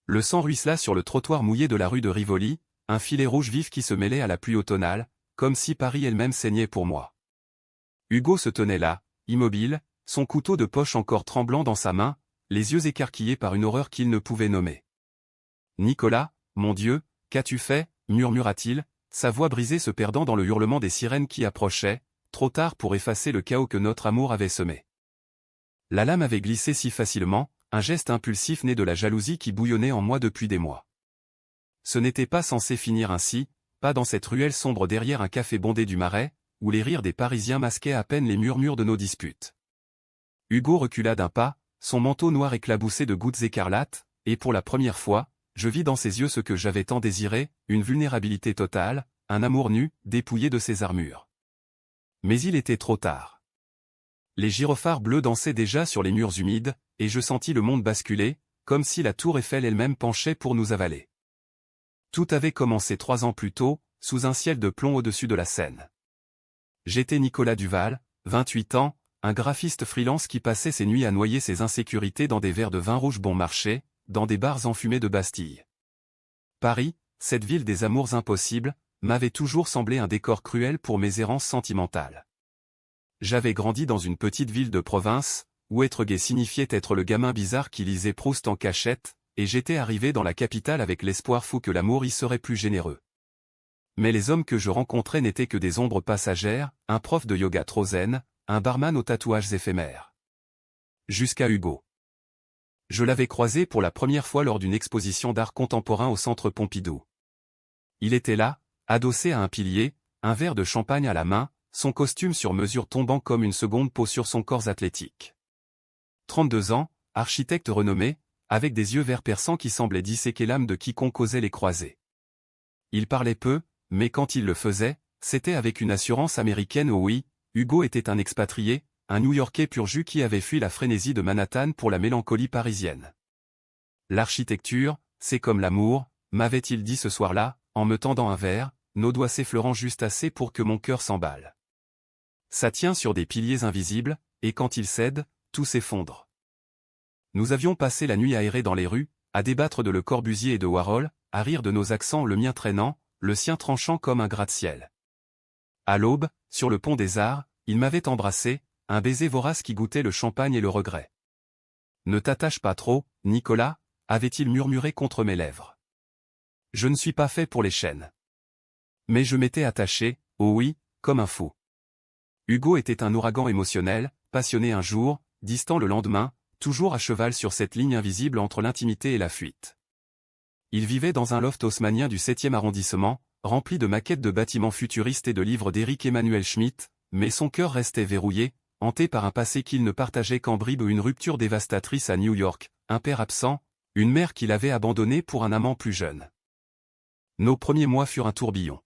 Le sang ruissela sur le trottoir mouillé de la rue de Rivoli, un filet rouge vif qui se mêlait à la pluie automnale, comme si Paris elle-même saignait pour moi. Hugo se tenait là, immobile, son couteau de poche encore tremblant dans sa main, les yeux écarquillés par une horreur qu'il ne pouvait nommer. « Nicolas, mon Dieu, qu'as-tu fait » murmura-t-il, sa voix brisée se perdant dans le hurlement des sirènes qui approchaient, trop tard pour effacer le chaos que notre amour avait semé. La lame avait glissé si facilement, un geste impulsif né de la jalousie qui bouillonnait en moi depuis des mois. Ce n'était pas censé finir ainsi, pas dans cette ruelle sombre derrière un café bondé du Marais, où les rires des Parisiens masquaient à peine les murmures de nos disputes. Hugo recula d'un pas, son manteau noir éclaboussé de gouttes écarlates, et pour la première fois, je vis dans ses yeux ce que j'avais tant désiré, une vulnérabilité totale, un amour nu, dépouillé de ses armures. Mais il était trop tard. Les gyrophares bleus dansaient déjà sur les murs humides, et je sentis le monde basculer, comme si la tour Eiffel elle-même penchait pour nous avaler. Tout avait commencé 3 ans plus tôt, sous un ciel de plomb au-dessus de la Seine. J'étais Nicolas Duval, 28 ans, un graphiste freelance qui passait ses nuits à noyer ses insécurités dans des verres de vin rouge bon marché, dans des bars enfumés de Bastille. Paris, cette ville des amours impossibles, m'avait toujours semblé un décor cruel pour mes errances sentimentales. J'avais grandi dans une petite ville de province, où être gay signifiait être le gamin bizarre qui lisait Proust en cachette, et j'étais arrivé dans la capitale avec l'espoir fou que l'amour y serait plus généreux. Mais les hommes que je rencontrais n'étaient que des ombres passagères, un prof de yoga trop zen, un barman aux tatouages éphémères. Jusqu'à Hugo. Je l'avais croisé pour la première fois lors d'une exposition d'art contemporain au Centre Pompidou. Il était là, adossé à un pilier, un verre de champagne à la main, son costume sur mesure tombant comme une seconde peau sur son corps athlétique. 32 ans, architecte renommé, avec des yeux verts perçants qui semblaient disséquer l'âme de quiconque osait les croiser. Il parlait peu, mais quand il le faisait, c'était avec une assurance américaine. Oh oui, Hugo était un expatrié, un New-Yorkais pur jus qui avait fui la frénésie de Manhattan pour la mélancolie parisienne. L'architecture, c'est comme l'amour, m'avait-il dit ce soir-là, en me tendant un verre, nos doigts s'effleurant juste assez pour que mon cœur s'emballe. Ça tient sur des piliers invisibles, et quand il cède, tout s'effondre. Nous avions passé la nuit aérée dans les rues, à débattre de Le Corbusier et de Warhol, à rire de nos accents, le mien traînant, le sien tranchant comme un gratte-ciel. À l'aube, sur le pont des Arts, il m'avait embrassé, un baiser vorace qui goûtait le champagne et le regret. « Ne t'attache pas trop, Nicolas » avait-il murmuré contre mes lèvres. Je ne suis pas fait pour les chaînes. Mais je m'étais attaché, oh oui, comme un fou. Hugo était un ouragan émotionnel, passionné un jour, distant le lendemain, toujours à cheval sur cette ligne invisible entre l'intimité et la fuite. Il vivait dans un loft haussmannien du 7e arrondissement, rempli de maquettes de bâtiments futuristes et de livres d'Éric Emmanuel Schmitt, mais son cœur restait verrouillé, hanté par un passé qu'il ne partageait qu'en bribes, une rupture dévastatrice à New York, un père absent, une mère qu'il avait abandonnée pour un amant plus jeune. Nos premiers mois furent un tourbillon.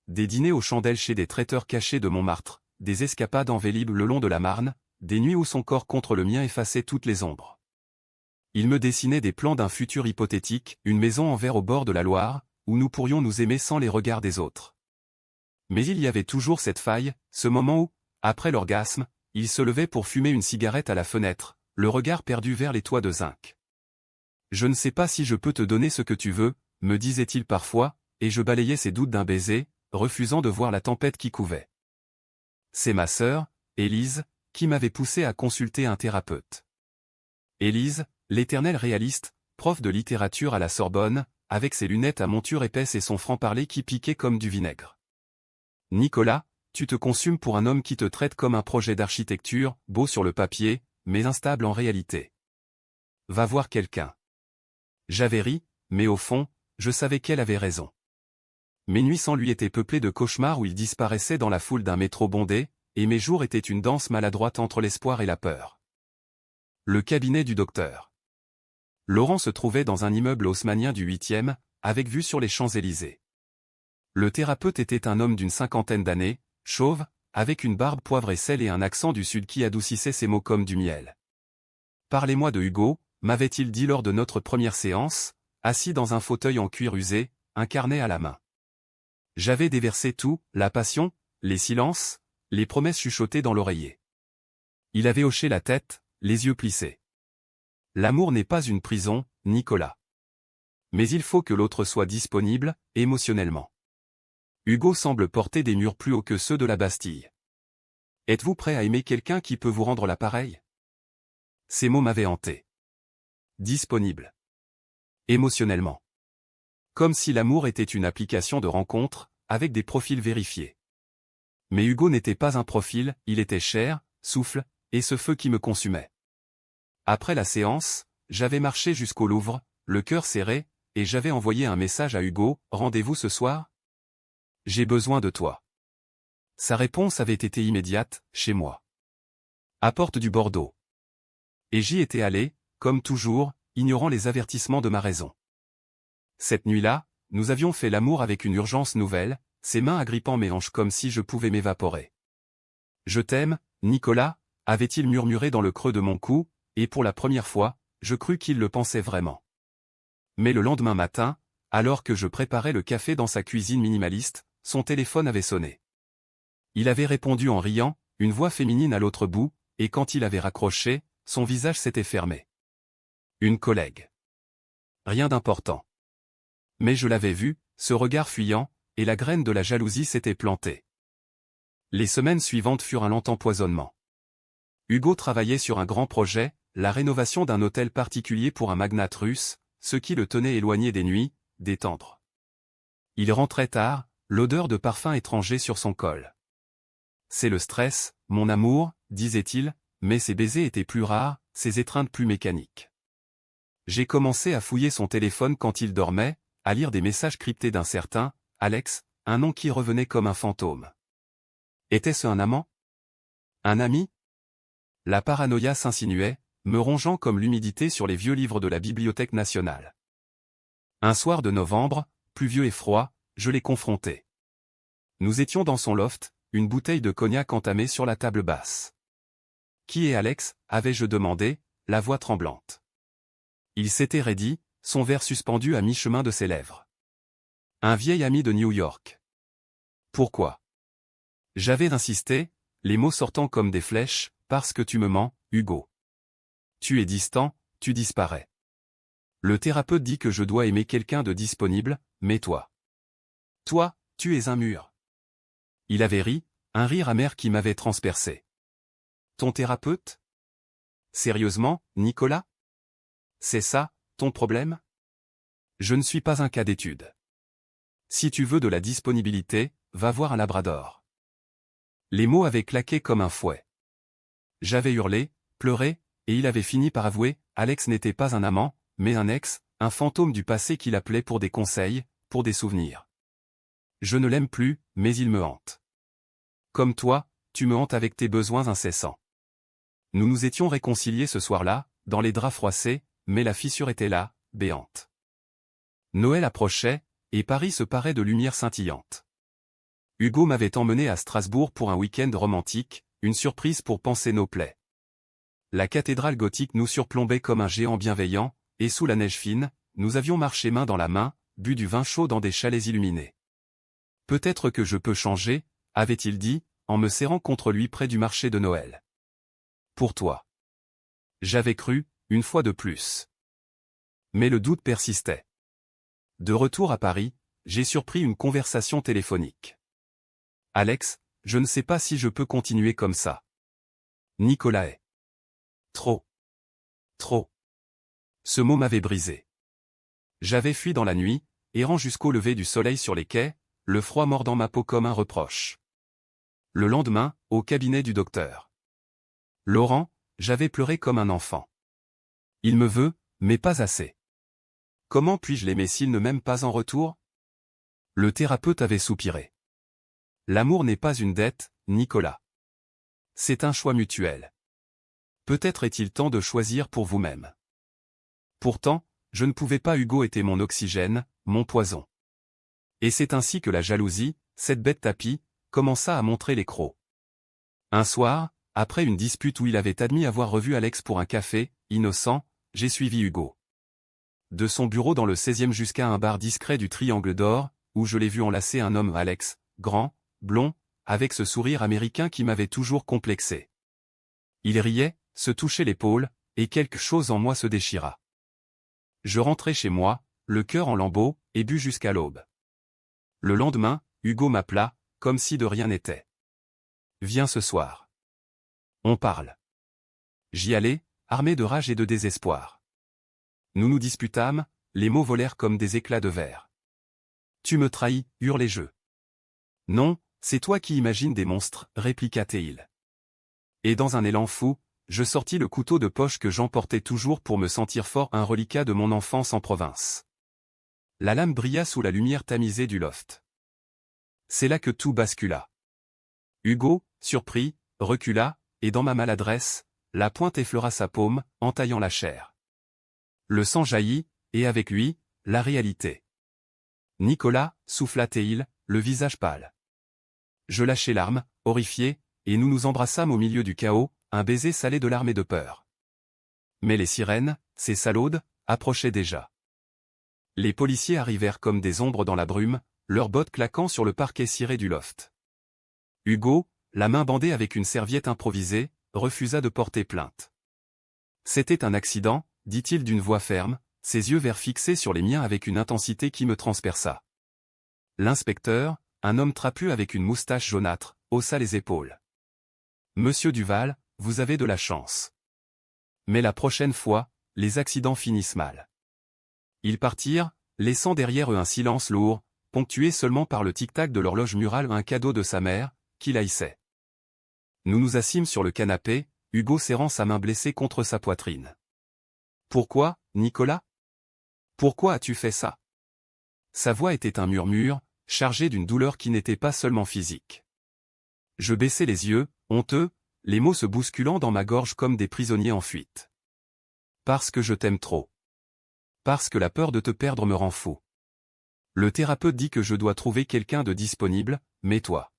Des dîners aux chandelles chez des traiteurs cachés de Montmartre, des escapades en Vélib le long de la Marne, des nuits où son corps contre le mien effaçait toutes les ombres. Il me dessinait des plans d'un futur hypothétique, une maison en verre au bord de la Loire, où nous pourrions nous aimer sans les regards des autres. Mais il y avait toujours cette faille, ce moment où, après l'orgasme, il se levait pour fumer une cigarette à la fenêtre, le regard perdu vers les toits de zinc. « Je ne sais pas si je peux te donner ce que tu veux », me disait-il parfois, et je balayais ses doutes d'un baiser, refusant de voir la tempête qui couvait. C'est ma sœur, Élise, qui m'avait poussé à consulter un thérapeute. Élise, l'éternelle réaliste, prof de littérature à la Sorbonne, avec ses lunettes à monture épaisse et son franc-parler qui piquait comme du vinaigre. « Nicolas, tu te consumes pour un homme qui te traite comme un projet d'architecture, beau sur le papier, mais instable en réalité. Va voir quelqu'un. » J'avais ri, mais au fond, je savais qu'elle avait raison. Mes nuits sans lui étaient peuplées de cauchemars où il disparaissait dans la foule d'un métro bondé, et mes jours étaient une danse maladroite entre l'espoir et la peur. Le cabinet du docteur. Laurent se trouvait dans un immeuble haussmannien du 8e, avec vue sur les Champs-Élysées. Le thérapeute était un homme d'une 50aine d'années, chauve, avec une barbe poivre et sel et un accent du Sud qui adoucissait ses mots comme du miel. « Parlez-moi de Hugo », m'avait-il dit lors de notre première séance, assis dans un fauteuil en cuir usé, un carnet à la main. J'avais déversé tout, la passion, les silences, les promesses chuchotées dans l'oreiller. Il avait hoché la tête, les yeux plissés. « L'amour n'est pas une prison, Nicolas. Mais il faut que l'autre soit disponible, émotionnellement. Hugo semble porter des murs plus hauts que ceux de la Bastille. Êtes-vous prêt à aimer quelqu'un qui peut vous rendre l'appareil? Ces mots m'avaient hanté. Disponible. Émotionnellement. Comme si l'amour était une application de rencontre, avec des profils vérifiés. Mais Hugo n'était pas un profil, il était chair, souffle, et ce feu qui me consumait. Après la séance, j'avais marché jusqu'au Louvre, le cœur serré, et j'avais envoyé un message à Hugo, « Rendez-vous ce soir? J'ai besoin de toi. » Sa réponse avait été immédiate, chez moi. À Porte du Bordeaux. Et j'y étais allé, comme toujours, ignorant les avertissements de ma raison. Cette nuit-là, nous avions fait l'amour avec une urgence nouvelle, ses mains agrippant mes hanches comme si je pouvais m'évaporer. « Je t'aime, Nicolas » avait-il murmuré dans le creux de mon cou, et pour la première fois, je crus qu'il le pensait vraiment. Mais le lendemain matin, alors que je préparais le café dans sa cuisine minimaliste, son téléphone avait sonné. Il avait répondu en riant, une voix féminine à l'autre bout, et quand il avait raccroché, son visage s'était fermé. Une collègue. Rien d'important. Mais je l'avais vu, ce regard fuyant, et la graine de la jalousie s'était plantée. Les semaines suivantes furent un lent empoisonnement. Hugo travaillait sur un grand projet, la rénovation d'un hôtel particulier pour un magnate russe, ce qui le tenait éloigné des nuits, détendre. Il rentrait tard, l'odeur de parfum étranger sur son col. « C'est le stress, mon amour », disait-il, mais ses baisers étaient plus rares, ses étreintes plus mécaniques. J'ai commencé à fouiller son téléphone quand il dormait, à lire des messages cryptés d'un certain Alex, un nom qui revenait comme un fantôme. Était-ce un amant? Un ami? La paranoïa s'insinuait, me rongeant comme l'humidité sur les vieux livres de la Bibliothèque nationale. Un soir de novembre, pluvieux et froid, je l'ai confronté. Nous étions dans son loft, une bouteille de cognac entamée sur la table basse. « Qui est Alex ?» avais-je demandé, la voix tremblante. Il s'était raidi, son verre suspendu à mi-chemin de ses lèvres. Un vieil ami de New York. Pourquoi? J'avais insisté, les mots sortant comme des flèches, parce que tu me mens, Hugo. Tu es distant, tu disparais. Le thérapeute dit que je dois aimer quelqu'un de disponible, mais toi. Toi, tu es un mur. Il avait ri, un rire amer qui m'avait transpercé. Ton thérapeute? Sérieusement, Nicolas? C'est ça, ton problème? Je ne suis pas un cas d'étude. Si tu veux de la disponibilité, va voir un labrador. Les mots avaient claqué comme un fouet. J'avais hurlé, pleuré, et il avait fini par avouer, Alex n'était pas un amant, mais un ex, un fantôme du passé qu'il appelait pour des conseils, pour des souvenirs. Je ne l'aime plus, mais il me hante. Comme toi, tu me hantes avec tes besoins incessants. Nous nous étions réconciliés ce soir-là, dans les draps froissés, mais la fissure était là, béante. Noël approchait, et Paris se parait de lumières scintillantes. Hugo m'avait emmené à Strasbourg pour un week-end romantique, une surprise pour panser nos plaies. La cathédrale gothique nous surplombait comme un géant bienveillant, et sous la neige fine, nous avions marché main dans la main, bu du vin chaud dans des chalets illuminés. « Peut-être que je peux changer », avait-il dit, en me serrant contre lui près du marché de Noël. « Pour toi. » J'avais cru, une fois de plus. Mais le doute persistait. De retour à Paris, j'ai surpris une conversation téléphonique. « Alex, je ne sais pas si je peux continuer comme ça. Nicolas est trop. Trop. » Ce mot m'avait brisé. J'avais fui dans la nuit, errant jusqu'au lever du soleil sur les quais, le froid mordant ma peau comme un reproche. Le lendemain, au cabinet du docteur Laurent, j'avais pleuré comme un enfant. Il me veut, mais pas assez. Comment puis-je l'aimer s'il ne m'aime pas en retour? Le thérapeute avait soupiré. L'amour n'est pas une dette, Nicolas. C'est un choix mutuel. Peut-être est-il temps de choisir pour vous-même. Pourtant, je ne pouvais pas. Hugo était mon oxygène, mon poison. Et c'est ainsi que la jalousie, cette bête tapie, commença à montrer les crocs. Un soir, après une dispute où il avait admis avoir revu Alex pour un café, innocent, j'ai suivi Hugo. De son bureau dans le 16e jusqu'à un bar discret du Triangle d'Or, où je l'ai vu enlacer un homme Alex, grand, blond, avec ce sourire américain qui m'avait toujours complexé. Il riait, se touchait l'épaule, et quelque chose en moi se déchira. Je rentrai chez moi, le cœur en lambeaux, et bu jusqu'à l'aube. Le lendemain, Hugo m'appela, comme si de rien n'était. Viens ce soir. On parle. J'y allai, armé de rage et de désespoir. Nous nous disputâmes, les mots volèrent comme des éclats de verre. Tu me trahis, hurlai-je. Non, c'est toi qui imagines des monstres, répliqua Théil. Et dans un élan fou, je sortis le couteau de poche que j'emportais toujours pour me sentir fort, un reliquat de mon enfance en province. La lame brilla sous la lumière tamisée du loft. C'est là que tout bascula. Hugo, surpris, recula, et dans ma maladresse, la pointe effleura sa paume, entaillant la chair. Le sang jaillit, et avec lui, la réalité. Nicolas, souffla Théil, le visage pâle. Je lâchai l'arme, horrifié, et nous nous embrassâmes au milieu du chaos, un baiser salé de larmes et de peur. Mais les sirènes, ces salaudes, approchaient déjà. Les policiers arrivèrent comme des ombres dans la brume, leurs bottes claquant sur le parquet ciré du loft. Hugo, la main bandée avec une serviette improvisée, refusa de porter plainte. C'était un accident, dit-il d'une voix ferme, ses yeux verts fixés sur les miens avec une intensité qui me transperça. L'inspecteur, un homme trapu avec une moustache jaunâtre, haussa les épaules. Monsieur Duval, vous avez de la chance. Mais la prochaine fois, les accidents finissent mal. Ils partirent, laissant derrière eux un silence lourd, ponctué seulement par le tic-tac de l'horloge murale, un cadeau de sa mère, qu'il haïssait. Nous nous assîmes sur le canapé, Hugo serrant sa main blessée contre sa poitrine. Pourquoi, Nicolas? Pourquoi as-tu fait ça? Sa voix était un murmure, chargé d'une douleur qui n'était pas seulement physique. Je baissai les yeux, honteux, les mots se bousculant dans ma gorge comme des prisonniers en fuite. Parce que je t'aime trop. Parce que la peur de te perdre me rend fou. Le thérapeute dit que je dois trouver quelqu'un de disponible, mais toi.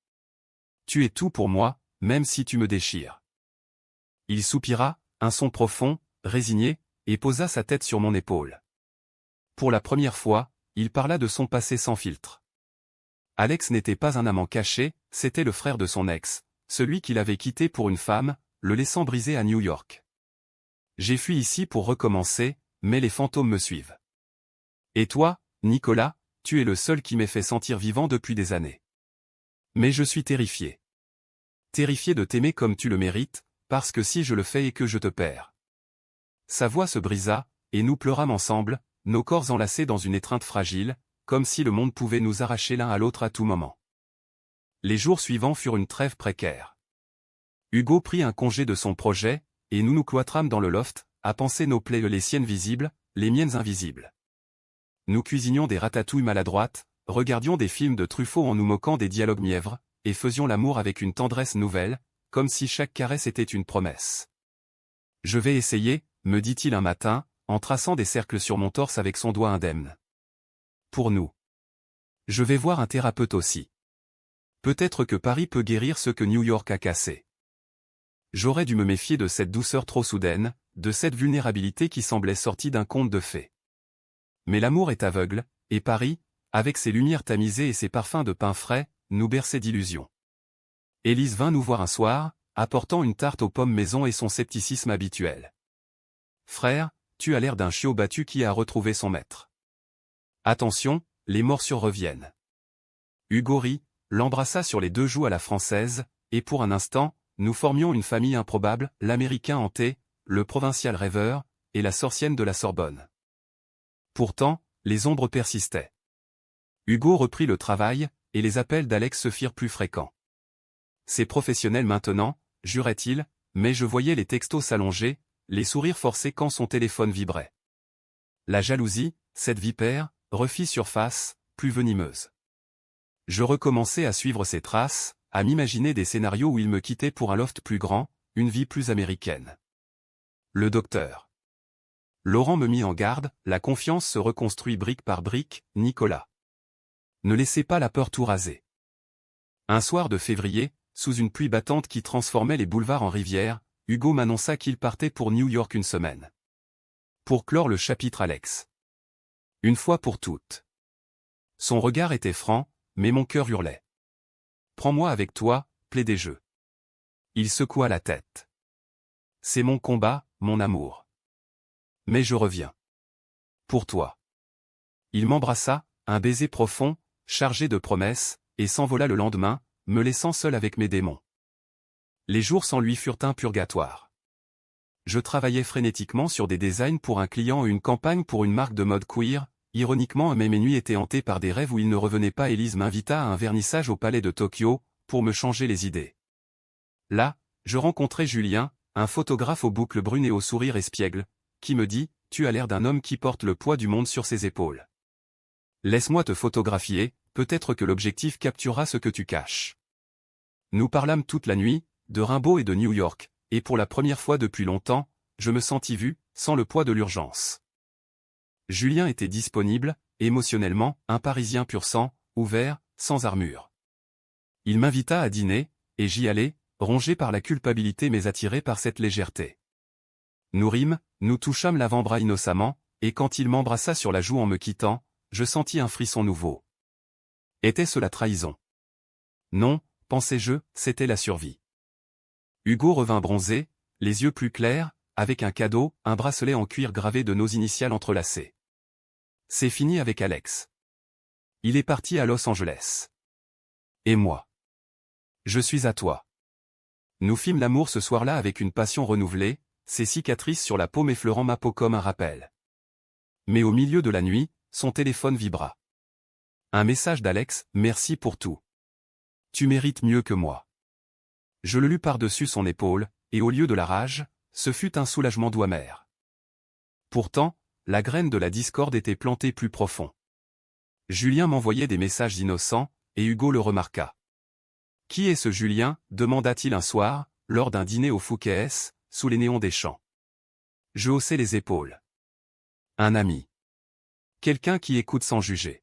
Tu es tout pour moi, même si tu me déchires. Il soupira, un son profond, résigné, et posa sa tête sur mon épaule. Pour la première fois, il parla de son passé sans filtre. Alex n'était pas un amant caché, c'était le frère de son ex, celui qu'il avait quitté pour une femme, le laissant brisé à New York. J'ai fui ici pour recommencer, mais les fantômes me suivent. Et toi, Nicolas, tu es le seul qui m'ait fait sentir vivant depuis des années. Mais je suis terrifié. Terrifié de t'aimer comme tu le mérites, parce que si je le fais et que je te perds. Sa voix se brisa, et nous pleurâmes ensemble, nos corps enlacés dans une étreinte fragile, comme si le monde pouvait nous arracher l'un à l'autre à tout moment. Les jours suivants furent une trêve précaire. Hugo prit un congé de son projet, et nous nous cloîtrâmes dans le loft, à panser nos plaies, les siennes visibles, les miennes invisibles. Nous cuisinions des ratatouilles maladroites, regardions des films de Truffaut en nous moquant des dialogues mièvres, et faisions l'amour avec une tendresse nouvelle, comme si chaque caresse était une promesse. Je vais essayer, me dit-il un matin, en traçant des cercles sur mon torse avec son doigt indemne. Pour nous. Je vais voir un thérapeute aussi. Peut-être que Paris peut guérir ce que New York a cassé. J'aurais dû me méfier de cette douceur trop soudaine, de cette vulnérabilité qui semblait sortie d'un conte de fées. Mais l'amour est aveugle, et Paris, avec ses lumières tamisées et ses parfums de pain frais, nous berçait d'illusions. Élise vint nous voir un soir, apportant une tarte aux pommes maison et son scepticisme habituel. Frère, tu as l'air d'un chiot battu qui a retrouvé son maître. Attention, les morsures reviennent. Hugo rit, l'embrassa sur les deux joues à la française, et pour un instant, nous formions une famille improbable, l'Américain hanté, le provincial rêveur, et la sorcienne de la Sorbonne. Pourtant, les ombres persistaient. Hugo reprit le travail, et les appels d'Alex se firent plus fréquents. C'est professionnel maintenant, jurait-il, mais je voyais les textos s'allonger, les sourires forcés quand son téléphone vibrait. La jalousie, cette vipère, refit surface, plus venimeuse. Je recommençais à suivre ses traces, à m'imaginer des scénarios où il me quittait pour un loft plus grand, une vie plus américaine. Le docteur. Laurent me mit en garde, la confiance se reconstruit brique par brique, Nicolas. Ne laissez pas la peur tout raser. Un soir de février, sous une pluie battante qui transformait les boulevards en rivière, Hugo m'annonça qu'il partait pour New York une semaine. Pour clore le chapitre Alex. Une fois pour toutes. Son regard était franc, mais mon cœur hurlait. Prends-moi avec toi, plaidai-je. Il secoua la tête. C'est mon combat, mon amour. Mais je reviens. Pour toi. Il m'embrassa, un baiser profond, chargé de promesses, et s'envola le lendemain, me laissant seul avec mes démons. Les jours sans lui furent un purgatoire. Je travaillais frénétiquement sur des designs pour un client et une campagne pour une marque de mode queer. Ironiquement, mes nuits étaient hantées par des rêves où il ne revenait pas. Élise m'invita à un vernissage au palais de Tokyo, pour me changer les idées. Là, je rencontrai Julien, un photographe aux boucles brunes et au sourire espiègle, qui me dit « Tu as l'air d'un homme qui porte le poids du monde sur ses épaules. Laisse-moi te photographier, peut-être que l'objectif capturera ce que tu caches. » Nous parlâmes toute la nuit, de Rimbaud et de New York, et pour la première fois depuis longtemps, je me sentis vu, sans le poids de l'urgence. Julien était disponible, émotionnellement, un Parisien pur sang, ouvert, sans armure. Il m'invita à dîner, et j'y allai, rongé par la culpabilité mais attiré par cette légèreté. Nous rîmes, nous touchâmes l'avant-bras innocemment, et quand il m'embrassa sur la joue en me quittant, je sentis un frisson nouveau. Était-ce la trahison? Non, pensai-je, c'était la survie. Hugo revint bronzé, les yeux plus clairs, avec un cadeau, un bracelet en cuir gravé de nos initiales entrelacées. C'est fini avec Alex. Il est parti à Los Angeles. Et moi? Je suis à toi. Nous fîmes l'amour ce soir-là avec une passion renouvelée, ses cicatrices sur la peau m'effleurant ma peau comme un rappel. Mais au milieu de la nuit, son téléphone vibra. Un message d'Alex, merci pour tout. Tu mérites mieux que moi. Je le lus par-dessus son épaule, et au lieu de la rage, ce fut un soulagement doux amer. Pourtant, la graine de la discorde était plantée plus profond. Julien m'envoyait des messages innocents, et Hugo le remarqua. « Qui est ce Julien » demanda-t-il un soir, lors d'un dîner au Fouquet's, sous les néons des champs. Je haussai les épaules. Un ami. Quelqu'un qui écoute sans juger.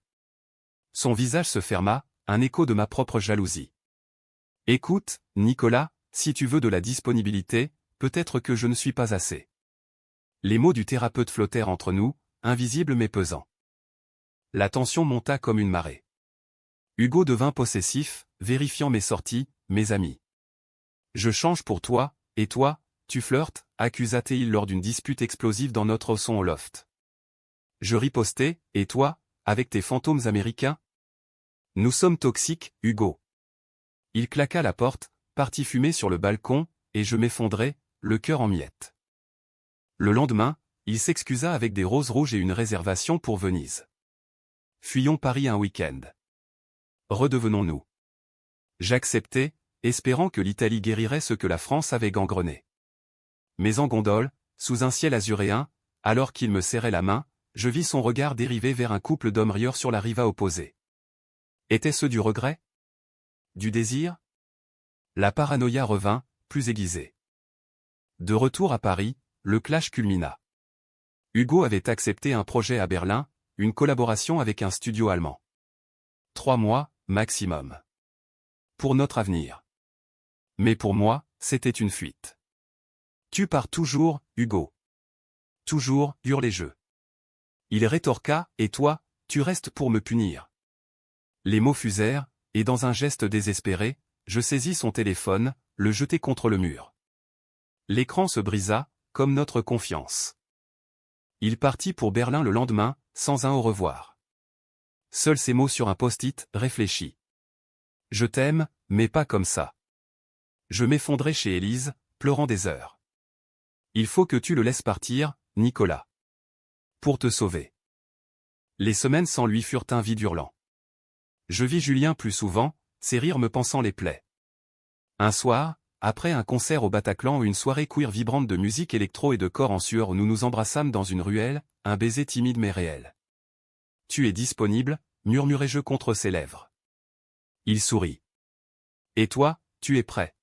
Son visage se ferma, un écho de ma propre jalousie. « Écoute, Nicolas, si tu veux de la disponibilité, peut-être que je ne suis pas assez. » Les mots du thérapeute flottèrent entre nous, invisibles mais pesants. La tension monta comme une marée. Hugo devint possessif, vérifiant mes sorties, mes amis. « Je change pour toi, et toi, tu flirtes » accusa-t-il lors d'une dispute explosive dans notre son au loft. Je ripostai, « Et toi, avec tes fantômes américains ?»« Nous sommes toxiques, Hugo. » Il claqua la porte, partit fumer sur le balcon, et je m'effondrai, le cœur en miettes. Le lendemain, il s'excusa avec des roses rouges et une réservation pour Venise. Fuyons Paris un week-end. Redevenons-nous. J'acceptai, espérant que l'Italie guérirait ce que la France avait gangrené. Mais en gondole, sous un ciel azuréen, alors qu'il me serrait la main, je vis son regard dériver vers un couple d'hommes rieurs sur la rive opposée. Était-ce du regret? Du désir? La paranoïa revint, plus aiguisée. De retour à Paris, le clash culmina. Hugo avait accepté un projet à Berlin, une collaboration avec un studio allemand. 3 mois, maximum. Pour notre avenir. Mais pour moi, c'était une fuite. Tu pars toujours, Hugo. Toujours, hurlai-je. Il rétorqua, et toi, tu restes pour me punir. Les mots fusèrent, et dans un geste désespéré, je saisis son téléphone, le jetai contre le mur. L'écran se brisa, comme notre confiance. Il partit pour Berlin le lendemain, sans un au revoir. Seuls ces mots sur un post-it, réfléchis. Je t'aime, mais pas comme ça. Je m'effondrai chez Élise, pleurant des heures. Il faut que tu le laisses partir, Nicolas. Pour te sauver. Les semaines sans lui furent un vide hurlant. Je vis Julien plus souvent, ses rires me pansant les plaies. Un soir, après un concert au Bataclan ou une soirée queer vibrante de musique électro et de corps en sueur où nous nous embrassâmes dans une ruelle, un baiser timide mais réel. « Tu es disponible » murmurai-je contre ses lèvres. Il sourit. « Et toi, tu es prêt ?»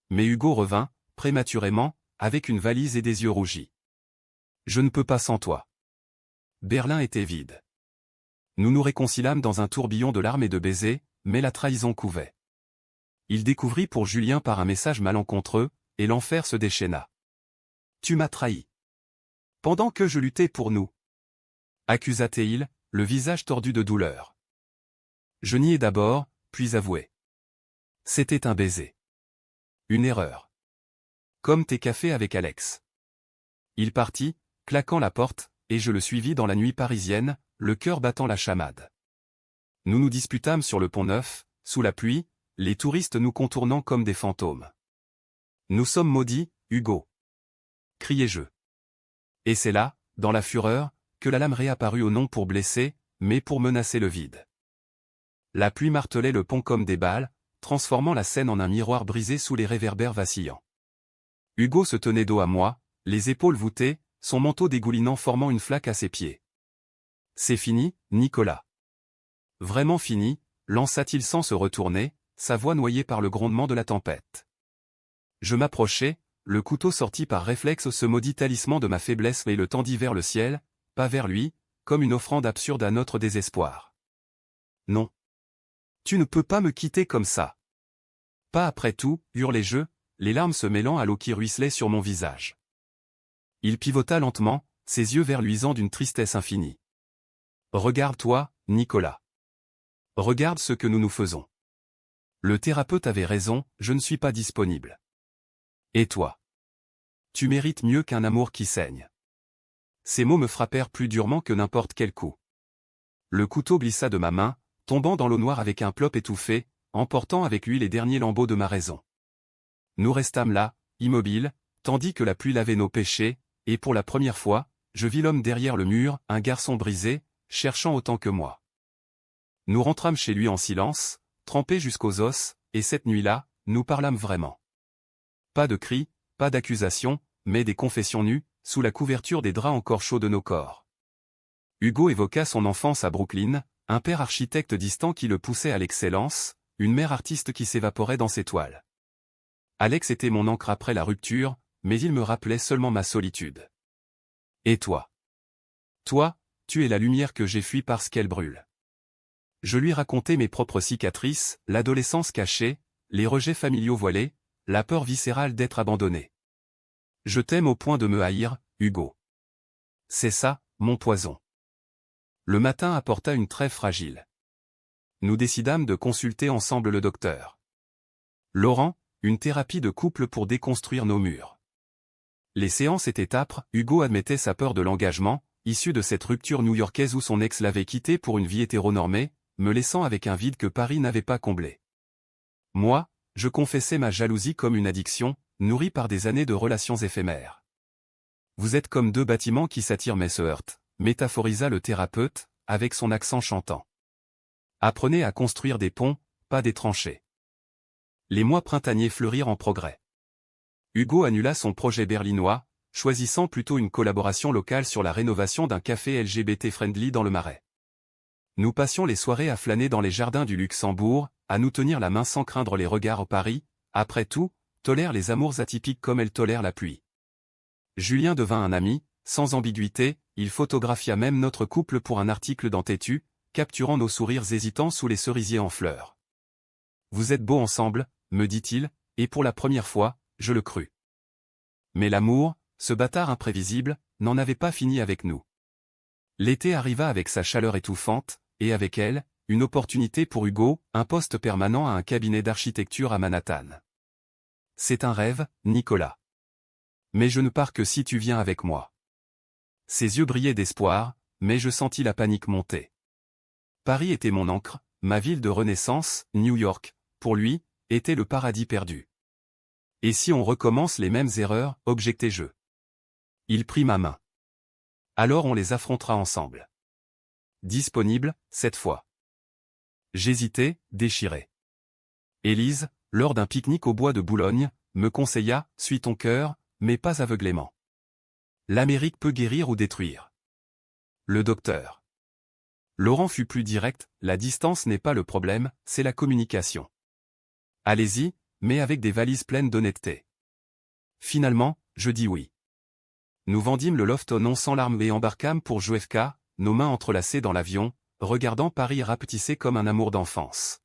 Mais Hugo revint, prématurément, avec une valise et des yeux rougis. « Je ne peux pas sans toi. » Berlin était vide. Nous nous réconciliâmes dans un tourbillon de larmes et de baisers, mais la trahison couvait. Il découvrit pour Julien par un message malencontreux, et l'enfer se déchaîna. « Tu m'as trahi. Pendant que je luttais pour nous. » accusa-t-il, le visage tordu de douleur. Je niai d'abord, puis avouai. C'était un baiser. Une erreur. Comme tes cafés avec Alex. Il partit, claquant la porte, et je le suivis dans la nuit parisienne, le cœur battant la chamade. Nous nous disputâmes sur le Pont-Neuf, sous la pluie, les touristes nous contournant comme des fantômes. Nous sommes maudits, Hugo, criai-je. Et c'est là, dans la fureur, que la lame réapparut au non pour blesser, mais pour menacer le vide. La pluie martelait le pont comme des balles, transformant la scène en un miroir brisé sous les réverbères vacillants. Hugo se tenait dos à moi, les épaules voûtées, son manteau dégoulinant formant une flaque à ses pieds. « C'est fini, Nicolas. »« Vraiment fini », lança-t-il sans se retourner, sa voix noyée par le grondement de la tempête. Je m'approchai, le couteau sorti par réflexe, ce maudit talisman de ma faiblesse, et le tendis vers le ciel, pas vers lui, comme une offrande absurde à notre désespoir. « Non. Tu ne peux pas me quitter comme ça. »« Pas après tout, » hurlai-je, les larmes se mêlant à l'eau qui ruisselait sur mon visage. Il pivota lentement, ses yeux verts luisants d'une tristesse infinie. « Regarde-toi, Nicolas. Regarde ce que nous nous faisons. Le thérapeute avait raison, je ne suis pas disponible. Et toi? Tu mérites mieux qu'un amour qui saigne. » Ces mots me frappèrent plus durement que n'importe quel coup. Le couteau glissa de ma main, tombant dans l'eau noire avec un plop étouffé, emportant avec lui les derniers lambeaux de ma raison. Nous restâmes là, immobiles, tandis que la pluie lavait nos péchés, et pour la première fois, je vis l'homme derrière le mur, un garçon brisé, cherchant autant que moi. Nous rentrâmes chez lui en silence, trempés jusqu'aux os, et cette nuit-là, nous parlâmes vraiment. Pas de cris, pas d'accusations, mais des confessions nues, sous la couverture des draps encore chauds de nos corps. Hugo évoqua son enfance à Brooklyn, un père architecte distant qui le poussait à l'excellence, une mère artiste qui s'évaporait dans ses toiles. Alex était mon encre après la rupture, mais il me rappelait seulement ma solitude. Et toi? Toi, tu es la lumière que j'ai fui parce qu'elle brûle. Je lui racontai mes propres cicatrices, l'adolescence cachée, les rejets familiaux voilés, la peur viscérale d'être abandonné. Je t'aime au point de me haïr, Hugo. C'est ça, mon poison. Le matin apporta une trêve fragile. Nous décidâmes de consulter ensemble le docteur. Laurent, une thérapie de couple pour déconstruire nos murs. Les séances étaient âpres, Hugo admettait sa peur de l'engagement, issue de cette rupture new-yorkaise où son ex l'avait quitté pour une vie hétéronormée, me laissant avec un vide que Paris n'avait pas comblé. Moi, je confessais ma jalousie comme une addiction, nourrie par des années de relations éphémères. Vous êtes comme deux bâtiments qui s'attirent mais se heurtent, métaphorisa le thérapeute, avec son accent chantant. Apprenez à construire des ponts, pas des tranchées. Les mois printaniers fleurirent en progrès. Hugo annula son projet berlinois, choisissant plutôt une collaboration locale sur la rénovation d'un café LGBT-friendly dans le Marais. Nous passions les soirées à flâner dans les jardins du Luxembourg, à nous tenir la main sans craindre les regards au Paris, après tout, tolère les amours atypiques comme elle tolère la pluie. Julien devint un ami, sans ambiguïté, il photographia même notre couple pour un article dans Tétu, capturant nos sourires hésitants sous les cerisiers en fleurs. Vous êtes beaux ensemble, me dit-il, et pour la première fois, je le crus. Mais l'amour, ce bâtard imprévisible, n'en avait pas fini avec nous. L'été arriva avec sa chaleur étouffante, et avec elle, une opportunité pour Hugo, un poste permanent à un cabinet d'architecture à Manhattan. C'est un rêve, Nicolas. Mais je ne pars que si tu viens avec moi. Ses yeux brillaient d'espoir, mais je sentis la panique monter. Paris était mon ancre, ma ville de renaissance, New York, pour lui, était le paradis perdu. Et si on recommence les mêmes erreurs, objectai-je. Il prit ma main. Alors on les affrontera ensemble. Disponible, cette fois. J'hésitais, déchiré. Élise, lors d'un pique-nique au bois de Boulogne, me conseilla, suis ton cœur, mais pas aveuglément. L'Amérique peut guérir ou détruire. Le docteur. Laurent fut plus direct, la distance n'est pas le problème, c'est la communication. Allez-y, mais avec des valises pleines d'honnêteté. Finalement, je dis oui. Nous vendîmes le loft au nom sans larmes et embarquâmes pour JFK, nos mains entrelacées dans l'avion, regardant Paris rapetisser comme un amour d'enfance.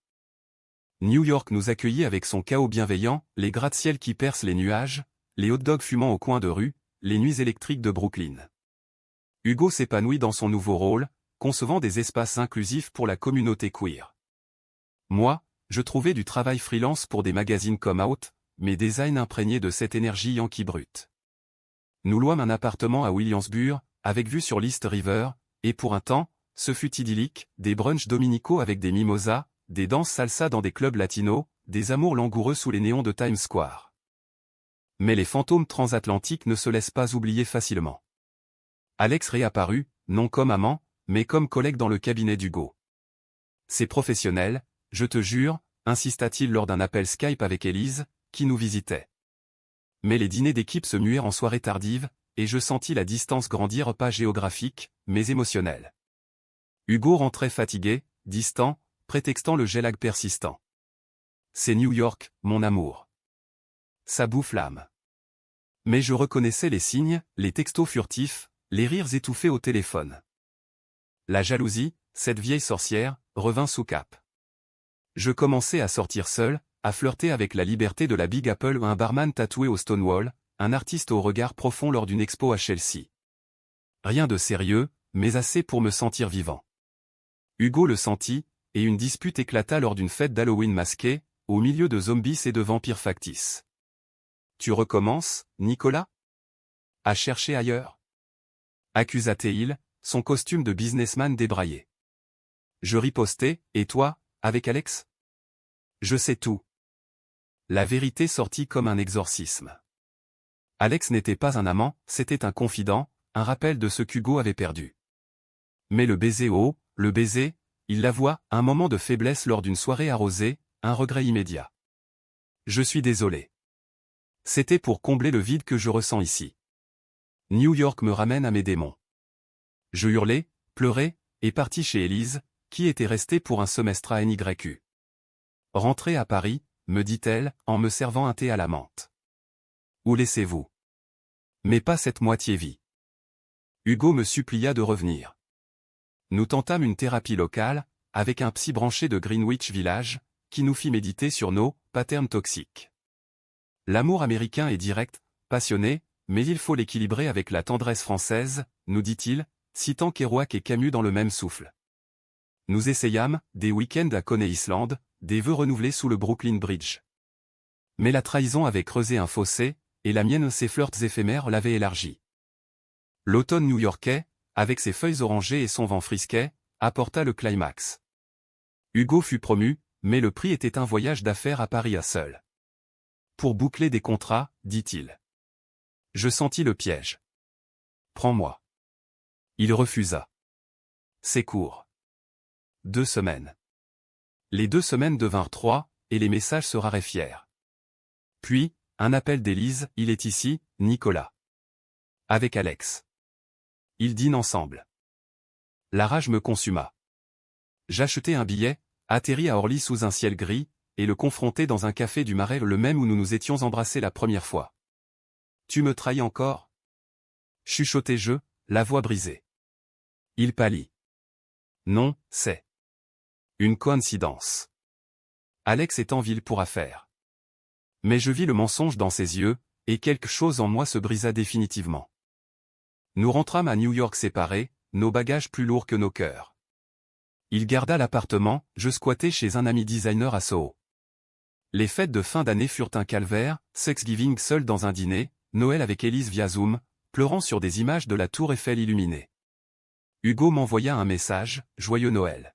New York nous accueillit avec son chaos bienveillant, les gratte-ciel qui percent les nuages, les hot-dogs fumant au coin de rue, les nuits électriques de Brooklyn. Hugo s'épanouit dans son nouveau rôle, concevant des espaces inclusifs pour la communauté queer. Moi, je trouvais du travail freelance pour des magazines comme Out, mes designs imprégnés de cette énergie yankee brute. Nous louâmes un appartement à Williamsburg, avec vue sur l'East River, et pour un temps, ce fut idyllique, des brunchs dominicaux avec des mimosas, des danses salsa dans des clubs latinos, des amours langoureux sous les néons de Times Square. Mais les fantômes transatlantiques ne se laissent pas oublier facilement. Alex réapparut, non comme amant, mais comme collègue dans le cabinet d'Hugo. C'est professionnel, je te jure, insista-t-il lors d'un appel Skype avec Élise, qui nous visitait. Mais les dîners d'équipe se muèrent en soirée tardive, et je sentis la distance grandir pas géographique, mais émotionnelle. Hugo rentrait fatigué, distant, prétextant le jet lag persistant. C'est New York, mon amour. Ça bouffe l'âme. Mais je reconnaissais les signes, les textos furtifs, les rires étouffés au téléphone. La jalousie, cette vieille sorcière, revint sous cape. Je commençais à sortir seul, à flirter avec la liberté de la Big Apple ou un barman tatoué au Stonewall, un artiste au regard profond lors d'une expo à Chelsea. Rien de sérieux, mais assez pour me sentir vivant. Hugo le sentit, et une dispute éclata lors d'une fête d'Halloween masquée, au milieu de zombies et de vampires factices. Tu recommences, Nicolas? À chercher ailleurs? Accusa-t-il, son costume de businessman débraillé. Je ripostai, et toi, avec Alex? Je sais tout. La vérité sortit comme un exorcisme. Alex n'était pas un amant, c'était un confident, un rappel de ce qu'Hugo avait perdu. Mais le baiser haut, le baiser, il l'avoua, un moment de faiblesse lors d'une soirée arrosée, un regret immédiat. Je suis désolé. C'était pour combler le vide que je ressens ici. New York me ramène à mes démons. Je hurlai, pleurai, et partis chez Élise, qui était restée pour un semestre à NYU. Rentrez à Paris, me dit-elle, en me servant un thé à la menthe. Où laissez-vous? Mais pas cette moitié vie. Hugo me supplia de revenir. Nous tentâmes une thérapie locale, avec un psy branché de Greenwich Village, qui nous fit méditer sur nos patterns toxiques. L'amour américain est direct, passionné, mais il faut l'équilibrer avec la tendresse française, nous dit-il, citant Kerouac et Camus dans le même souffle. Nous essayâmes, des week-ends à Coney Island, des vœux renouvelés sous le Brooklyn Bridge. Mais la trahison avait creusé un fossé, et la mienne ses flirts éphémères l'avait élargi. L'automne new-yorkais, avec ses feuilles orangées et son vent frisquet, apporta le climax. Hugo fut promu, mais le prix était un voyage d'affaires à Paris à seul. Pour boucler des contrats, dit-il. Je sentis le piège. Prends-moi. Il refusa. C'est court. 2 semaines. Les 2 semaines devinrent 3, et les messages se raréfièrent. Puis, un appel d'Élise, il est ici, Nicolas. Avec Alex. Ils dînent ensemble. La rage me consuma. J'achetai un billet, atterris à Orly sous un ciel gris, et le confrontai dans un café du Marais, le même où nous nous étions embrassés la première fois. Tu me trahis encore? Chuchotai-je, la voix brisée. Il pâlit. Non, c'est une coïncidence. Alex est en ville pour affaires. Mais je vis le mensonge dans ses yeux, et quelque chose en moi se brisa définitivement. Nous rentrâmes à New York séparés, nos bagages plus lourds que nos cœurs. Il garda l'appartement, je squattai chez un ami designer à Soho. Les fêtes de fin d'année furent un calvaire, Thanksgiving seul dans un dîner, Noël avec Élise via Zoom, pleurant sur des images de la tour Eiffel illuminée. Hugo m'envoya un message, joyeux Noël.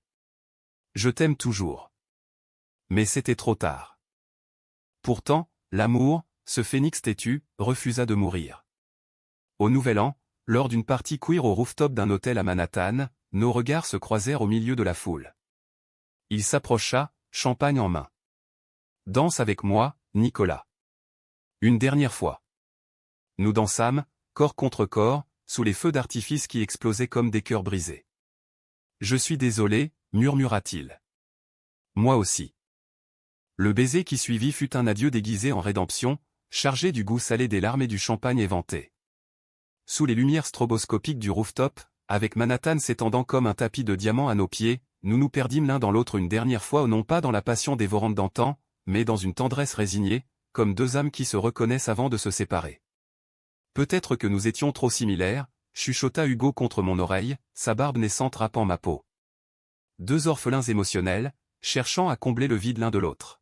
Je t'aime toujours. Mais c'était trop tard. Pourtant, l'amour, ce phénix têtu, refusa de mourir. Au Nouvel An, lors d'une partie queer au rooftop d'un hôtel à Manhattan, nos regards se croisèrent au milieu de la foule. Il s'approcha, champagne en main. Danse avec moi, Nicolas. Une dernière fois. Nous dansâmes, corps contre corps, sous les feux d'artifice qui explosaient comme des cœurs brisés. Je suis désolé, murmura-t-il. Moi aussi. Le baiser qui suivit fut un adieu déguisé en rédemption, chargé du goût salé des larmes et du champagne éventé. Sous les lumières stroboscopiques du rooftop, avec Manhattan s'étendant comme un tapis de diamants à nos pieds, nous nous perdîmes l'un dans l'autre une dernière fois, non pas dans la passion dévorante d'antan, mais dans une tendresse résignée, comme 2 âmes qui se reconnaissent avant de se séparer. Peut-être que nous étions trop similaires, chuchota Hugo contre mon oreille, sa barbe naissante râpant ma peau. 2 orphelins émotionnels, cherchant à combler le vide l'un de l'autre.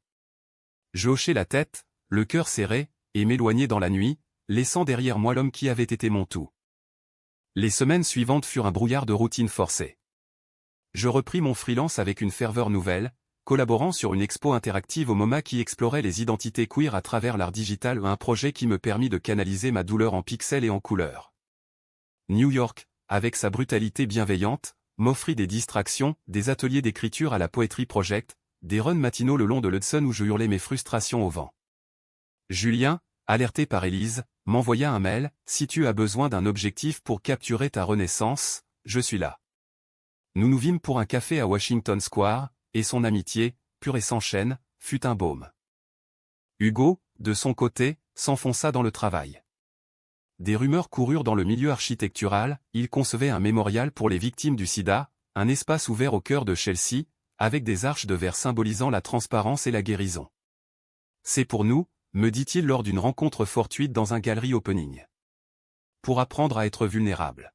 Je hochai la tête, le cœur serré, et m'éloignai dans la nuit, laissant derrière moi l'homme qui avait été mon tout. Les semaines suivantes furent un brouillard de routine forcée. Je repris mon freelance avec une ferveur nouvelle, collaborant sur une expo interactive au MoMA qui explorait les identités queer à travers l'art digital, un projet qui me permit de canaliser ma douleur en pixels et en couleurs. New York, avec sa brutalité bienveillante, m'offrit des distractions, des ateliers d'écriture à la Poetry Project, des runs matinaux le long de l'Hudson où je hurlais mes frustrations au vent. Julien, alerté par Élise, m'envoya un mail, « Si tu as besoin d'un objectif pour capturer ta renaissance, je suis là. » Nous nous vîmes pour un café à Washington Square, et son amitié, pure et sans chaîne, fut un baume. Hugo, de son côté, s'enfonça dans le travail. Des rumeurs coururent dans le milieu architectural, il concevait un mémorial pour les victimes du sida, un espace ouvert au cœur de Chelsea, avec des arches de verre symbolisant la transparence et la guérison. C'est pour nous, me dit-il lors d'une rencontre fortuite dans un galerie opening. Pour apprendre à être vulnérable.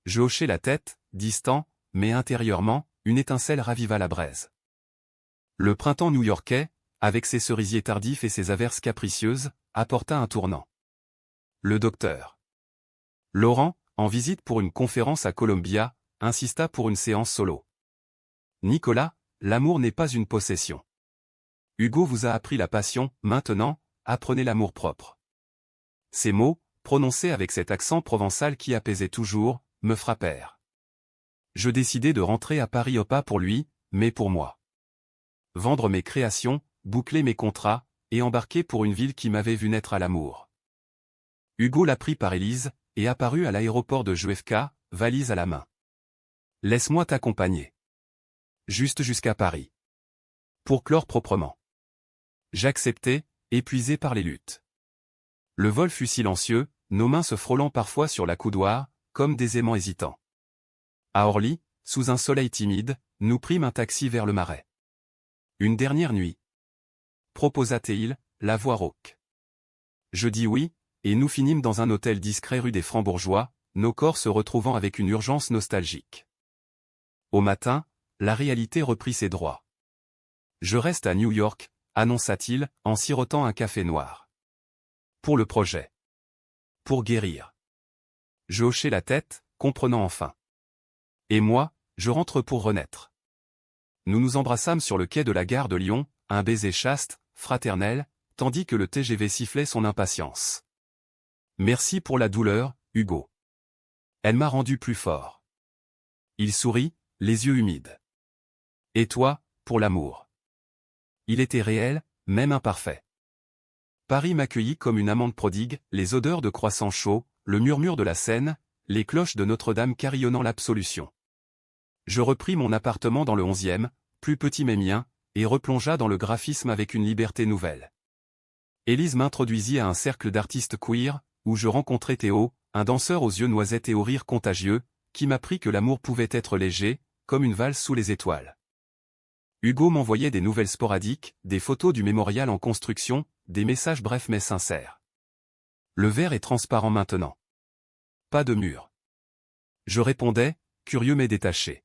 Je hochai la tête, distant, mais intérieurement, une étincelle raviva la braise. Le printemps new-yorkais, avec ses cerisiers tardifs et ses averses capricieuses, apporta un tournant. Le docteur Laurent, en visite pour une conférence à Columbia, insista pour une séance solo. Nicolas, l'amour n'est pas une possession. Hugo vous a appris la passion, maintenant, apprenez l'amour-propre. Ces mots, prononcés avec cet accent provençal qui apaisait toujours, me frappèrent. Je décidai de rentrer à Paris pas pour lui, mais pour moi. Vendre mes créations, boucler mes contrats, et embarquer pour une ville qui m'avait vu naître à l'amour. Hugo l'apprit par Élise, et apparut à l'aéroport de JFK, valise à la main. « Laisse-moi t'accompagner. Juste jusqu'à Paris. Pour clore proprement. » J'acceptai, épuisé par les luttes. Le vol fut silencieux, nos mains se frôlant parfois sur la coudoir, comme des aimants hésitants. À Orly, sous un soleil timide, nous prîmes un taxi vers le Marais. Une dernière nuit. Proposa-t-il, la voix rauque. Je dis oui, et nous finîmes dans un hôtel discret rue des Francs-Bourgeois, nos corps se retrouvant avec une urgence nostalgique. Au matin, la réalité reprit ses droits. Je reste à New York, annonça-t-il, en sirotant un café noir. Pour le projet. Pour guérir. Je hochai la tête, comprenant enfin. Et moi, je rentre pour renaître. Nous nous embrassâmes sur le quai de la gare de Lyon, un baiser chaste, fraternel, tandis que le TGV sifflait son impatience. Merci pour la douleur, Hugo. Elle m'a rendu plus fort. Il sourit, les yeux humides. Et toi, pour l'amour. Il était réel, même imparfait. Paris m'accueillit comme une amante prodigue, les odeurs de croissants chauds, le murmure de la Seine, les cloches de Notre-Dame carillonnant l'absolution. Je repris mon appartement dans le 11e, plus petit mais mien, et replongea dans le graphisme avec une liberté nouvelle. Élise m'introduisit à un cercle d'artistes queer, où je rencontrai Théo, un danseur aux yeux noisettes et au rire contagieux, qui m'apprit que l'amour pouvait être léger, comme une valse sous les étoiles. Hugo m'envoyait des nouvelles sporadiques, des photos du mémorial en construction, des messages brefs mais sincères. Le verre est transparent maintenant. Pas de mur. Je répondais, curieux mais détaché.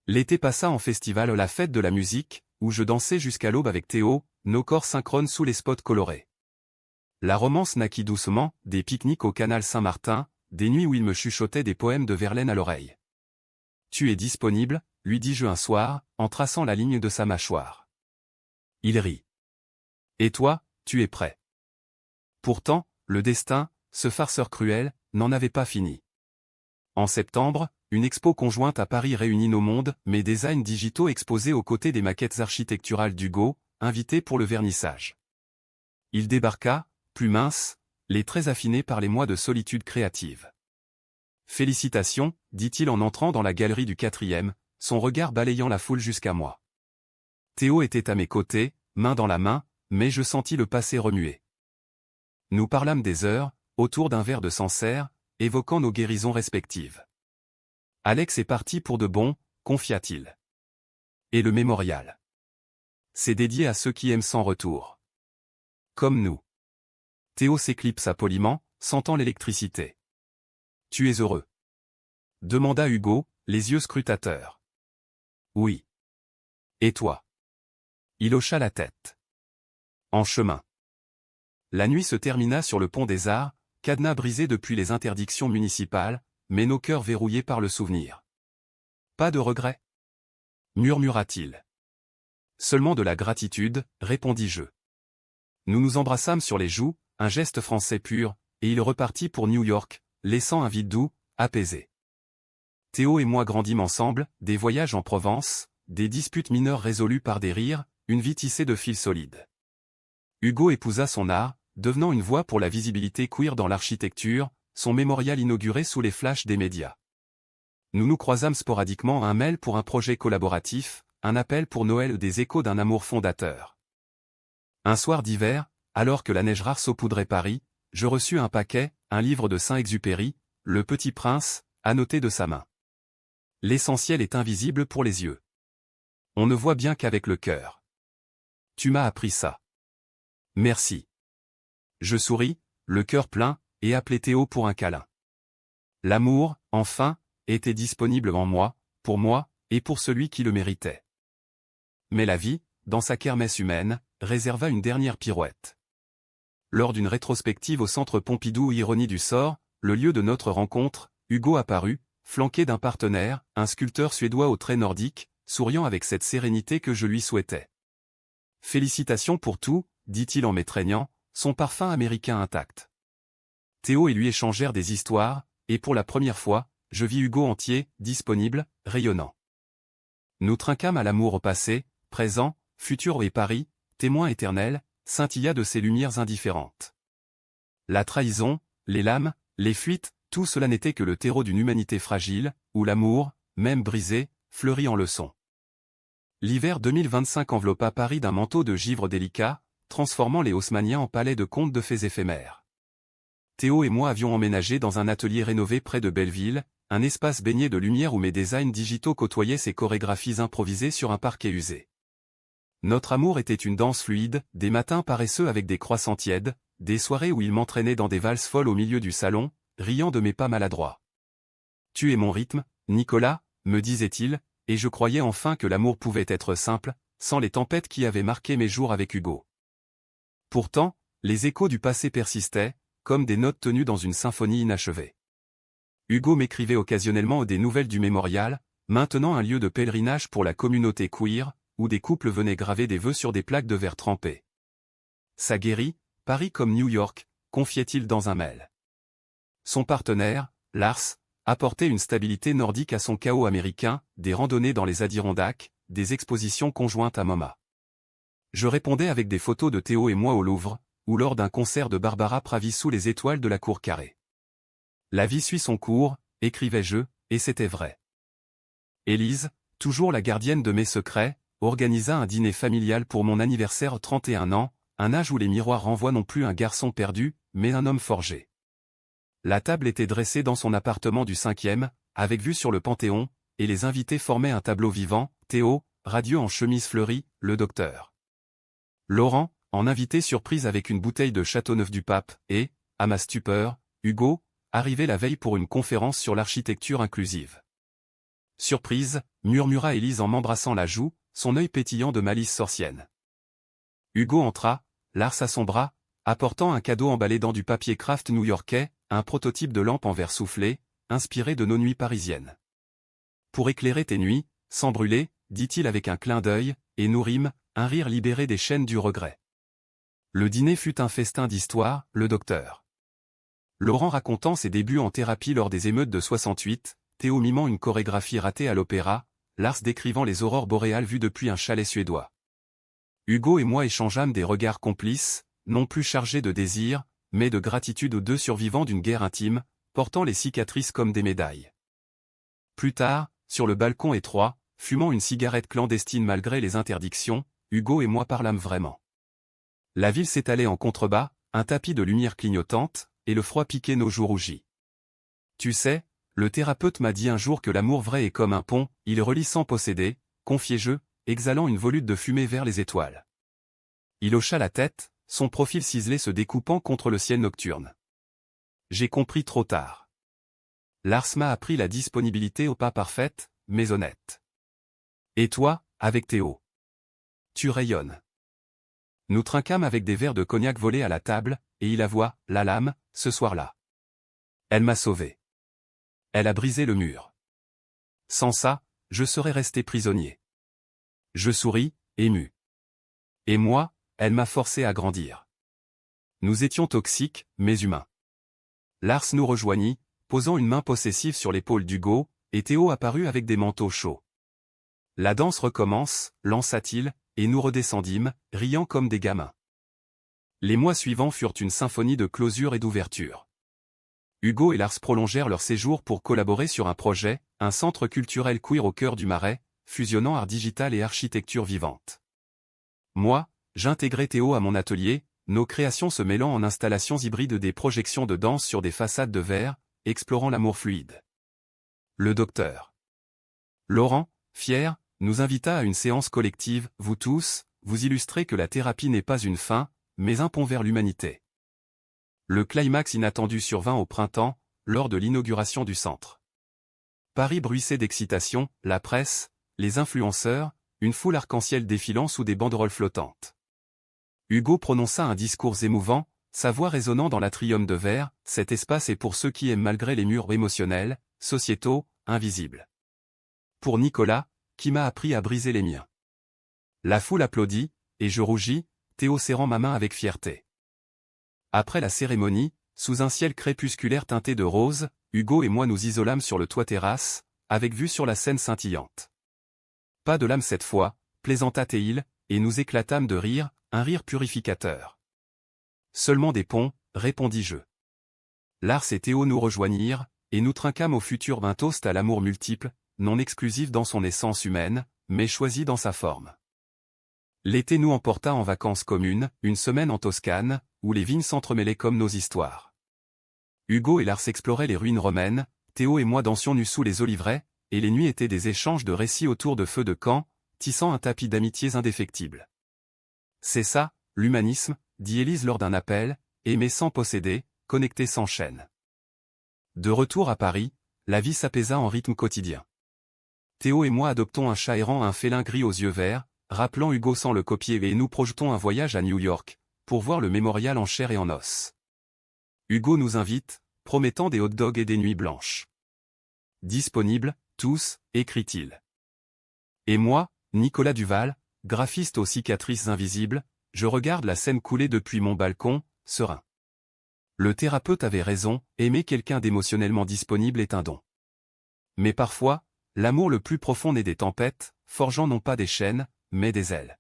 L'été passa en festival La Fête de la musique, où je dansais jusqu'à l'aube avec Théo, nos corps synchrones sous les spots colorés. La romance naquit doucement, des pique-niques au canal Saint-Martin, des nuits où il me chuchotait des poèmes de Verlaine à l'oreille. « Tu es disponible ?» lui dis-je un soir, en traçant la ligne de sa mâchoire. Il rit. « Et toi, tu es prêt ?» Pourtant, le destin, ce farceur cruel, n'en avait pas fini. En septembre, une expo conjointe à Paris réunit nos mondes, mes designs digitaux exposés aux côtés des maquettes architecturales d'Hugo, invité pour le vernissage. Il débarqua, plus mince, les traits affinés par les mois de solitude créative. « Félicitations », dit-il en entrant dans la galerie du 4e, son regard balayant la foule jusqu'à moi. Théo était à mes côtés, main dans la main, mais je sentis le passé remuer. Nous parlâmes des heures, autour d'un verre de Sancerre, évoquant nos guérisons respectives. Alex est parti pour de bon, confia-t-il. Et le mémorial. C'est dédié à ceux qui aiment sans retour. Comme nous. Théo s'éclipsa poliment, sentant l'électricité. Tu es heureux? Demanda Hugo, les yeux scrutateurs. Oui. Et toi? Il hocha la tête. En chemin. La nuit se termina sur le pont des Arts, cadenas brisé depuis les interdictions municipales, mais nos cœurs verrouillés par le souvenir. Pas de regret? Murmura-t-il. Seulement de la gratitude, répondis-je. Nous nous embrassâmes sur les joues, un geste français pur, et il repartit pour New York, laissant un vide doux, apaisé. Théo et moi grandîmes ensemble, des voyages en Provence, des disputes mineures résolues par des rires, une vie tissée de fils solides. Hugo épousa son art, devenant une voix pour la visibilité queer dans l'architecture, son mémorial inauguré sous les flashs des médias. Nous nous croisâmes sporadiquement un mail pour un projet collaboratif, un appel pour Noël, des échos d'un amour fondateur. Un soir d'hiver, alors que la neige rare saupoudrait Paris, je reçus un paquet, un livre de Saint-Exupéry, Le Petit Prince, annoté de sa main. L'essentiel est invisible pour les yeux. On ne voit bien qu'avec le cœur. Tu m'as appris ça. Merci. Je souris, le cœur plein, et appelai Théo pour un câlin. L'amour, enfin, était disponible en moi, et pour celui qui le méritait. Mais la vie, dans sa kermesse humaine, réserva une dernière pirouette. Lors d'une rétrospective au centre Pompidou, ironie du sort, le lieu de notre rencontre, Hugo apparut, flanqué d'un partenaire, un sculpteur suédois aux traits nordiques, souriant avec cette sérénité que je lui souhaitais. Félicitations pour tout, dit-il en m'étreignant, son parfum américain intact. Théo et lui échangèrent des histoires, et pour la première fois, je vis Hugo entier, disponible, rayonnant. Nous trinquâmes à l'amour au passé, présent, futur et Paris, témoin éternel, scintilla de ses lumières indifférentes. La trahison, les lames, les fuites, tout cela n'était que le terreau d'une humanité fragile, où l'amour, même brisé, fleurit en leçons. L'hiver 2025 enveloppa Paris d'un manteau de givre délicat, transformant les haussmanniens en palais de contes de fées éphémères. Théo et moi avions emménagé dans un atelier rénové près de Belleville, un espace baigné de lumière où mes designs digitaux côtoyaient ses chorégraphies improvisées sur un parquet usé. Notre amour était une danse fluide, des matins paresseux avec des croissants tièdes, des soirées où il m'entraînait dans des valses folles au milieu du salon, riant de mes pas maladroits. Tu es mon rythme, Nicolas, me disait-il, et je croyais enfin que l'amour pouvait être simple, sans les tempêtes qui avaient marqué mes jours avec Hugo. Pourtant, les échos du passé persistaient, comme des notes tenues dans une symphonie inachevée. Hugo m'écrivait occasionnellement des nouvelles du mémorial, maintenant un lieu de pèlerinage pour la communauté queer, où des couples venaient graver des vœux sur des plaques de verre trempé. Ça guérit, Paris comme New York, confiait-il dans un mail. Son partenaire, Lars, apportait une stabilité nordique à son chaos américain, des randonnées dans les Adirondacks, des expositions conjointes à MoMA. Je répondais avec des photos de Théo et moi au Louvre, ou lors d'un concert de Barbara Pravi sous les étoiles de la cour carrée. La vie suit son cours, écrivais-je, et c'était vrai. Élise, toujours la gardienne de mes secrets, organisa un dîner familial pour mon anniversaire 31 ans, un âge où les miroirs renvoient non plus un garçon perdu, mais un homme forgé. La table était dressée dans son appartement du 5e, avec vue sur le Panthéon, et les invités formaient un tableau vivant, Théo, radieux en chemise fleurie, le docteur. Laurent, en invité surprise avec une bouteille de Châteauneuf-du-Pape, et, à ma stupeur, Hugo, arrivé la veille pour une conférence sur l'architecture inclusive. Surprise, murmura Élise en m'embrassant la joue, son œil pétillant de malice sorcienne. Hugo entra, Lars à son bras, apportant un cadeau emballé dans du papier craft new-yorkais, un prototype de lampe en verre soufflé, inspiré de nos nuits parisiennes. Pour éclairer tes nuits, sans brûler, dit-il avec un clin d'œil, et nous rîmes, un rire libéré des chaînes du regret. Le dîner fut un festin d'histoire, le docteur. Laurent racontant ses débuts en thérapie lors des émeutes de 68, Théo mimant une chorégraphie ratée à l'opéra, Lars décrivant les aurores boréales vues depuis un chalet suédois. Hugo et moi échangeâmes des regards complices, non plus chargés de désir, mais de gratitude aux deux survivants d'une guerre intime, portant les cicatrices comme des médailles. Plus tard, sur le balcon étroit, fumant une cigarette clandestine malgré les interdictions, Hugo et moi parlâmes vraiment. La ville s'étalait en contrebas, un tapis de lumière clignotante, et le froid piquait nos joues rougies. Tu sais, le thérapeute m'a dit un jour que l'amour vrai est comme un pont, il relie sans posséder, confiai-je, exhalant une volute de fumée vers les étoiles. Il hocha la tête, son profil ciselé se découpant contre le ciel nocturne. J'ai compris trop tard. Lars m'a appris la disponibilité au pas parfaite, mais honnête. Et toi, avec Théo? Tu rayonnes. Nous trinquâmes avec des verres de cognac volés à la table, et il avoua, la lame, ce soir-là. Elle m'a sauvé. Elle a brisé le mur. Sans ça, je serais resté prisonnier. Je souris, ému. Et moi, elle m'a forcé à grandir. Nous étions toxiques, mais humains. Lars nous rejoignit, posant une main possessive sur l'épaule d'Hugo, et Théo apparut avec des manteaux chauds. La danse recommence, lança-t-il, et nous redescendîmes, riant comme des gamins. Les mois suivants furent une symphonie de closure et d'ouverture. Hugo et Lars prolongèrent leur séjour pour collaborer sur un projet, un centre culturel queer au cœur du Marais, fusionnant art digital et architecture vivante. Moi, j'intégrais Théo à mon atelier, nos créations se mêlant en installations hybrides des projections de danse sur des façades de verre, explorant l'amour fluide. Le docteur Laurent, fier, nous invita à une séance collective, vous tous, vous illustrez que la thérapie n'est pas une fin, mais un pont vers l'humanité. Le climax inattendu survint au printemps, lors de l'inauguration du centre. Paris bruissait d'excitation, la presse, les influenceurs, une foule arc-en-ciel défilant sous des banderoles flottantes. Hugo prononça un discours émouvant, sa voix résonnant dans l'atrium de verre, cet espace est pour ceux qui aiment malgré les murs émotionnels, sociétaux, invisibles. Pour Nicolas, qui m'a appris à briser les miens. La foule applaudit, et je rougis, Théo serrant ma main avec fierté. Après la cérémonie, sous un ciel crépusculaire teinté de rose, Hugo et moi nous isolâmes sur le toit terrasse, avec vue sur la Seine scintillante. Pas de lame cette fois, plaisanta Théil, et nous éclatâmes de rire, un rire purificateur. Seulement des ponts, répondis-je. Lars et Théo nous rejoignirent, et nous trinquâmes au futur un toast à l'amour multiple, non exclusif dans son essence humaine, mais choisi dans sa forme. L'été nous emporta en vacances communes, une semaine en Toscane, où les vignes s'entremêlaient comme nos histoires. Hugo et Lars exploraient les ruines romaines, Théo et moi dansions nus sous les oliveraies, et les nuits étaient des échanges de récits autour de feux de camp, tissant un tapis d'amitiés indéfectibles. C'est ça, l'humanisme, dit Élise lors d'un appel, aimer sans posséder, connecter sans chaîne. De retour à Paris, la vie s'apaisa en rythme quotidien. Théo et moi adoptons un chat errant, un félin gris aux yeux verts, rappelant Hugo sans le copier, et nous projetons un voyage à New York, pour voir le mémorial en chair et en os. Hugo nous invite, promettant des hot-dogs et des nuits blanches. Disponibles, tous, écrit-il. Et moi, Nicolas Duval, graphiste aux cicatrices invisibles, je regarde la scène couler depuis mon balcon, serein. Le thérapeute avait raison, aimer quelqu'un d'émotionnellement disponible est un don. Mais parfois, l'amour le plus profond naît des tempêtes, forgeant non pas des chaînes, mais des ailes.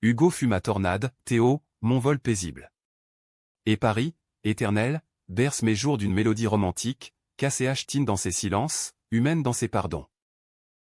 Hugo fut ma tornade, Théo, mon vol paisible. Et Paris, éternel, berce mes jours d'une mélodie romantique, casse et achetine dans ses silences, humaine dans ses pardons.